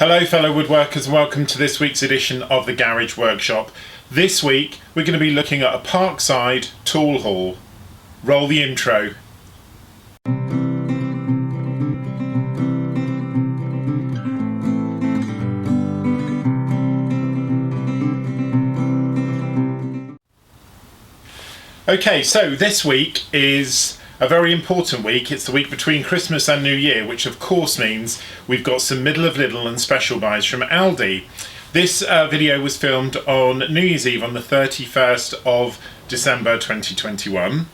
Hello fellow woodworkers, and welcome to this week's edition of the Garage Workshop. This week we're going to be looking at a Parkside tool haul. Roll the intro. Okay, so this week is a very important week. It's the week between Christmas and New Year, which of course means we've got some Middle of Lidl and special buys from Aldi. This video was filmed on New Year's Eve on the 31st of December 2021.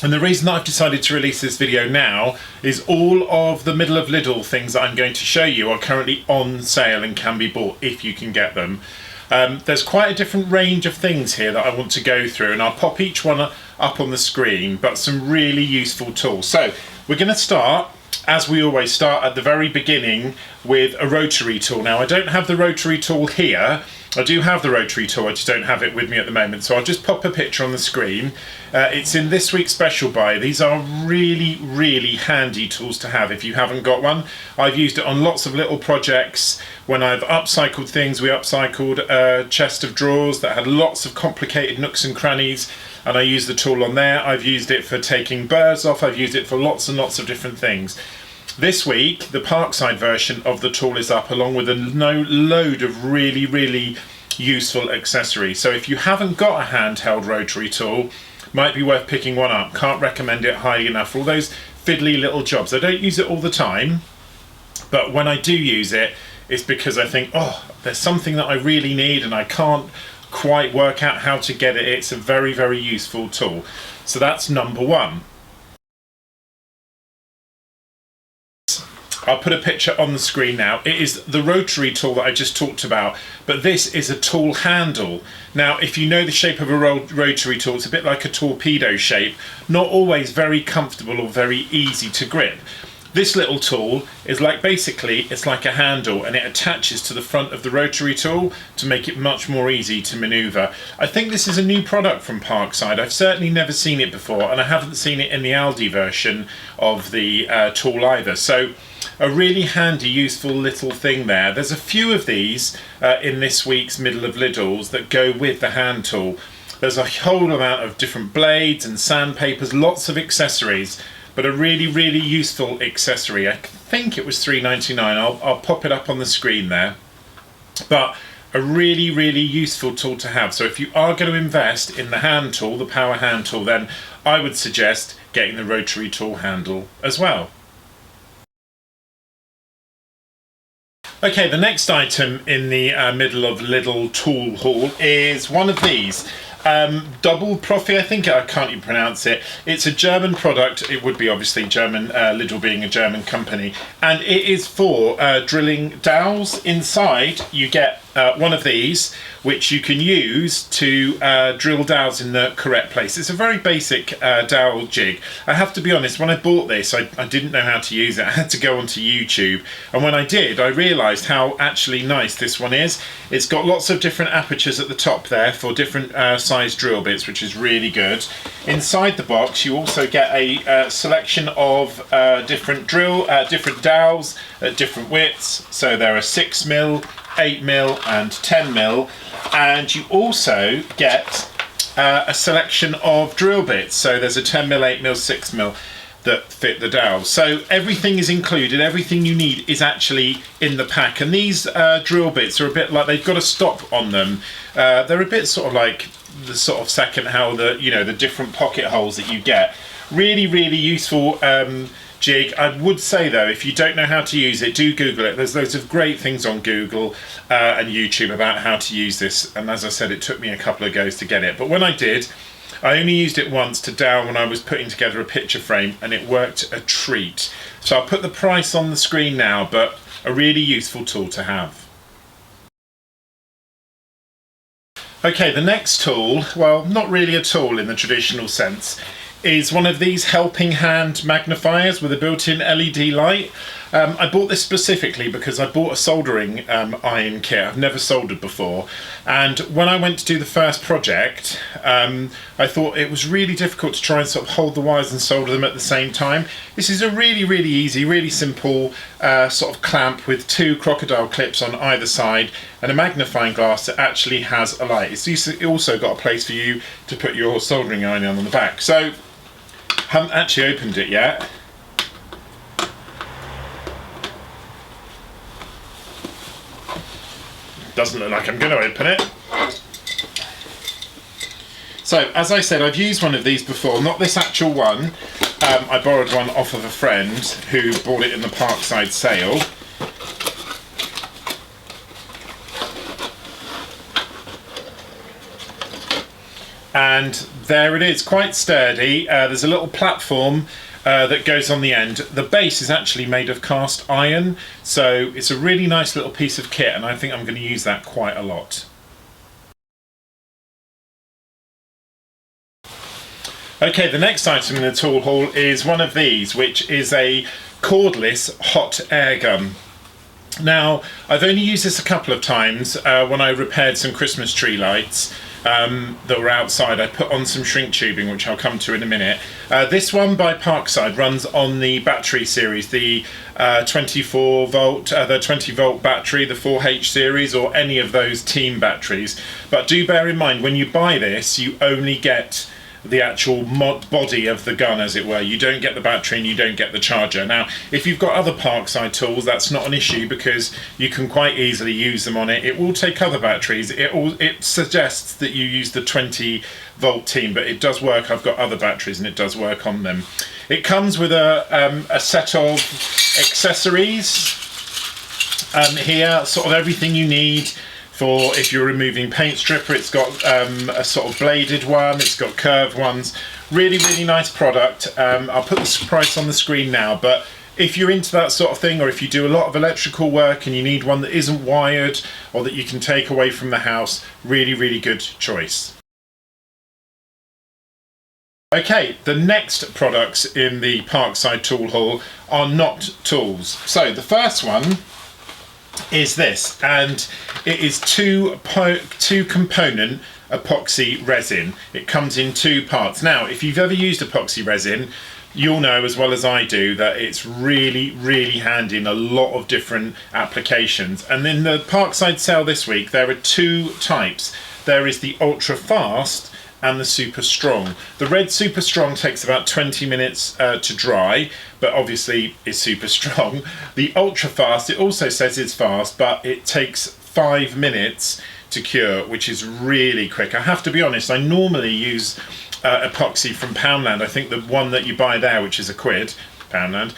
And the reason that I've decided to release this video now is all of the Middle of Lidl things that I'm going to show you are currently on sale and can be bought if you can get them. There's quite a different range of things here that I want to go through, and I'll pop each one up on the screen, but some really useful tools. So we're going to start, as we always start at the very beginning, with a rotary tool. Now I don't have the rotary tool here. I do have the rotary tool, I just don't have it with me at the moment, so I'll just pop a picture on the screen. It's in this week's special buy. These are really handy tools to have if you haven't got one. I've used it on lots of little projects. When I've upcycled things, we upcycled a chest of drawers that had lots of complicated nooks and crannies, and I used the tool on there. I've used it for taking burrs off, I've used it for lots and lots of different things. This week, the Parkside version of the tool is up, along with a load of really useful accessories. So if you haven't got a handheld rotary tool, might be worth picking one up. Can't recommend it highly enough for all those fiddly little jobs. I don't use it all the time, but when I do use it, it's because I think, oh, there's something that I really need and I can't quite work out how to get it. It's a very useful tool. So that's number one. I'll put a picture on the screen now. It is the rotary tool that I just talked about, but this is a tool handle. Now, if you know the shape of a rotary tool, it's a bit like a torpedo shape, not always very comfortable or very easy to grip. This little tool is basically it's like a handle, and it attaches to the front of the rotary tool to make it much more easy to maneuver. I think this is a new product from Parkside. I've certainly never seen it before, and I haven't seen it in the Aldi version of the tool either. So a really handy, useful little thing there. There's a few of these in this week's Middle of Lidl's that go with the hand tool. There's a whole amount of different blades and sandpapers, lots of accessories, but a really useful accessory. I think it was $3.99. I'll pop it up on the screen there. But a really useful tool to have. So if you are going to invest in the hand tool, the power hand tool, then I would suggest getting the rotary tool handle as well. Okay, the next item in the Middle of Lidl tool haul is one of these. Double Profi, I think, I can't even pronounce it. It's a German product. It would be obviously German, Lidl being a German company, and it is for drilling dowels. Inside you get one of these, which you can use to drill dowels in the correct place. It's a very basic dowel jig. I have to be honest, when I bought this, I didn't know how to use it. I had to go onto YouTube, and when I did, I realised how actually nice this one is. It's got lots of different apertures at the top there for different size drill bits, which is really good. Inside the box you also get a selection of different dowels at different widths. So there are 6mm, 8mm and 10mm, and you also get a selection of drill bits. So there's a 10mm, 8mm, 6mm that fit the dowel. So everything is included, everything you need is actually in the pack, and these drill bits are a bit like, they've got a stop on them. They're a bit sort of like the sort of second how the different pocket holes that you get. Really useful jig. I would say though, if you don't know how to use it, do Google it. There's loads of great things on Google and YouTube about how to use this, and as I said, it took me a couple of goes to get it, but when I did, I only used it once to dowel when I was putting together a picture frame, and it worked a treat. So I'll put the price on the screen now, but a really useful tool to have. Okay, the next tool, well, not really a tool in the traditional sense, is one of these helping hand magnifiers with a built-in LED light. I bought this specifically because I bought a soldering iron kit. I've never soldered before, and when I went to do the first project, I thought it was really difficult to try and sort of hold the wires and solder them at the same time. This is a really, really easy, really simple sort of clamp with 2 crocodile clips on either side and a magnifying glass that actually has a light. It's also got a place for you to put your soldering iron on the back. So, haven't actually opened it yet. Doesn't look like I'm going to open it. So, as I said, I've used one of these before, not this actual one. I borrowed one off of a friend who bought it in the Parkside sale. And there it is, quite sturdy. There's a little platform that goes on the end. The base is actually made of cast iron, so it's a really nice little piece of kit, and I think I'm going to use that quite a lot. Okay, the next item in the tool haul is one of these, which is a cordless hot air gun. Now, I've only used this a couple of times when I repaired some Christmas tree lights that were outside. I put on some shrink tubing, which I'll come to in a minute. This one by Parkside runs on the battery series, the 24 volt, the 20 volt battery, the 4H series, or any of those team batteries. But do bear in mind, when you buy this, you only get the actual body of the gun, as it were. You don't get the battery and you don't get the charger. Now, if you've got other Parkside tools, that's not an issue because you can quite easily use them on it. It will take other batteries. It suggests that you use the 20 volt team, but it does work. I've got other batteries and it does work on them. It comes with a set of accessories here, sort of everything you need for if you're removing paint stripper. It's got a sort of bladed one, it's got curved ones. Really, really nice product. I'll put the price on the screen now, but if you're into that sort of thing, or if you do a lot of electrical work and you need one that isn't wired or that you can take away from the house, really, really good choice. Okay, the next products in the Parkside tool haul are not tools. So the first one is this, and it is two component epoxy resin. It comes in 2 parts. Now, if you've ever used epoxy resin, you'll know as well as I do that it's really, really handy in a lot of different applications. And in the Parkside sale this week, there are 2 types. There is the ultra fast and the super strong. The red super strong takes about 20 minutes to dry, but obviously is super strong. The ultra fast, it also says it's fast, but it takes 5 minutes to cure, which is really quick. I have to be honest, I normally use epoxy from Poundland. I think the one that you buy there, which is £1, Poundland,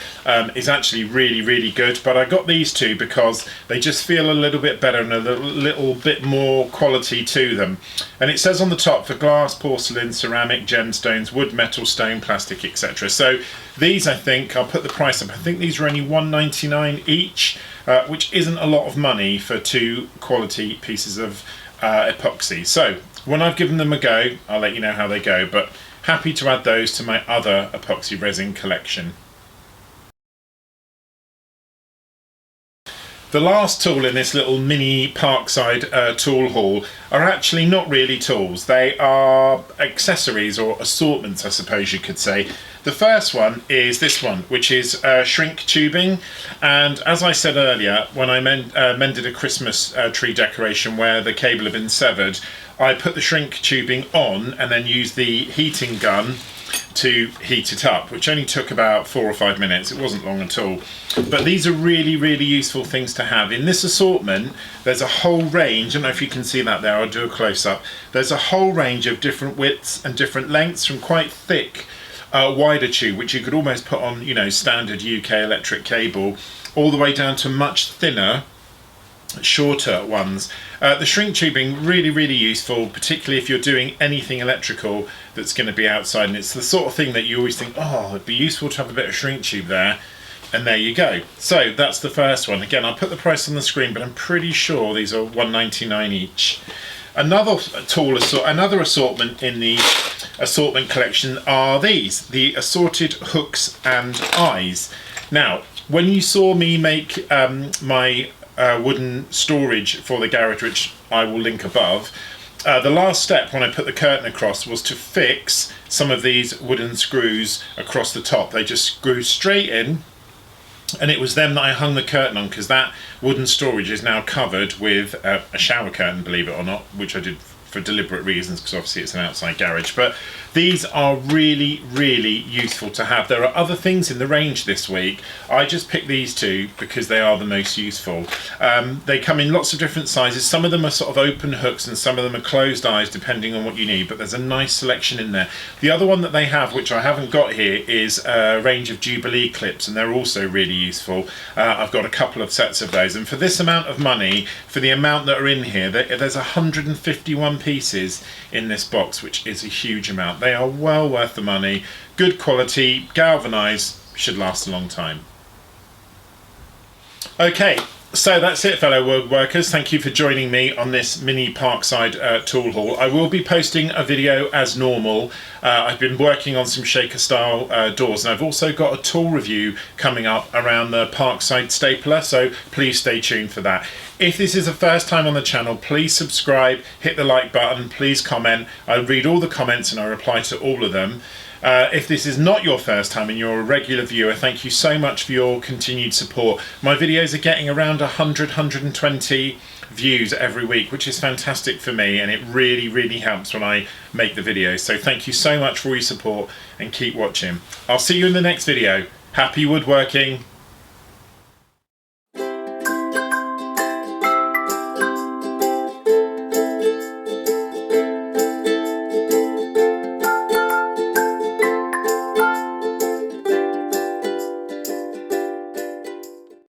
is actually really, really good, but I got these 2 because they just feel a little bit better and a little bit more quality to them. And it says on the top for glass, porcelain, ceramic, gemstones, wood, metal, stone, plastic, etc. So these, I think, I'll put the price up, I think these are only £1.99 each, which isn't a lot of money for 2 quality pieces of epoxy. So when I've given them a go, I'll let you know how they go, but happy to add those to my other epoxy resin collection. The last tool in this little mini Parkside tool haul are actually not really tools. They are accessories or assortments, I suppose you could say. The first one is this one, which is shrink tubing. And as I said earlier, when I mended a Christmas tree decoration where the cable had been severed, I put the shrink tubing on and then used the heating gun to heat it up, which only took about 4 or 5 minutes. It wasn't long at all. But these are really, really useful things to have. In this assortment, there's a whole range. I don't know if you can see that there, I'll do a close-up. There's a whole range of different widths and different lengths, from quite thick wider tube, which you could almost put on, you know, standard UK electric cable, all the way down to much thinner, shorter ones. The shrink tubing, really, really useful, particularly if you're doing anything electrical that's going to be outside, and it's the sort of thing that you always think, oh, it'd be useful to have a bit of shrink tube there, and there you go. So that's the first one. Again, I'll put the price on the screen, but I'm pretty sure these are £1.99 each. Another tool, another assortment in the assortment collection are these, the assorted hooks and eyes. Now, When you saw me make my wooden storage for the garage, which I will link above, the last step when I put the curtain across was to fix some of these wooden screws across the top. They just screw straight in, and it was them that I hung the curtain on, because that wooden storage is now covered with a shower curtain, believe it or not, which I did for deliberate reasons, because obviously it's an outside garage. But these are really, really useful to have. There are other things in the range this week. I just picked these two because they are the most useful. They come in lots of different sizes. Some of them are sort of open hooks and some of them are closed eyes, depending on what you need, but there's a nice selection in there. The other one that they have, which I haven't got here, is a range of Jubilee clips, and they're also really useful. I've got a couple of sets of those, and for this amount of money, for the amount that are in here, there's 151 pieces in this box, which is a huge amount. They are well worth the money, good quality, galvanised, should last a long time. Okay, so that's it, fellow woodworkers. Thank you for joining me on this mini Parkside tool haul. I will be posting a video as normal. I've been working on some shaker style doors, and I've also got a tool review coming up around the Parkside stapler, so please stay tuned for that. If this is the first time on the channel, please subscribe, hit the like button, please comment. I read all the comments and I reply to all of them. If this is not your first time and you're a regular viewer, thank you so much for your continued support. My videos are getting around 100, 120 views every week, which is fantastic for me, and it really, really helps when I make the videos. So thank you so much for your support and keep watching. I'll see you in the next video. Happy woodworking.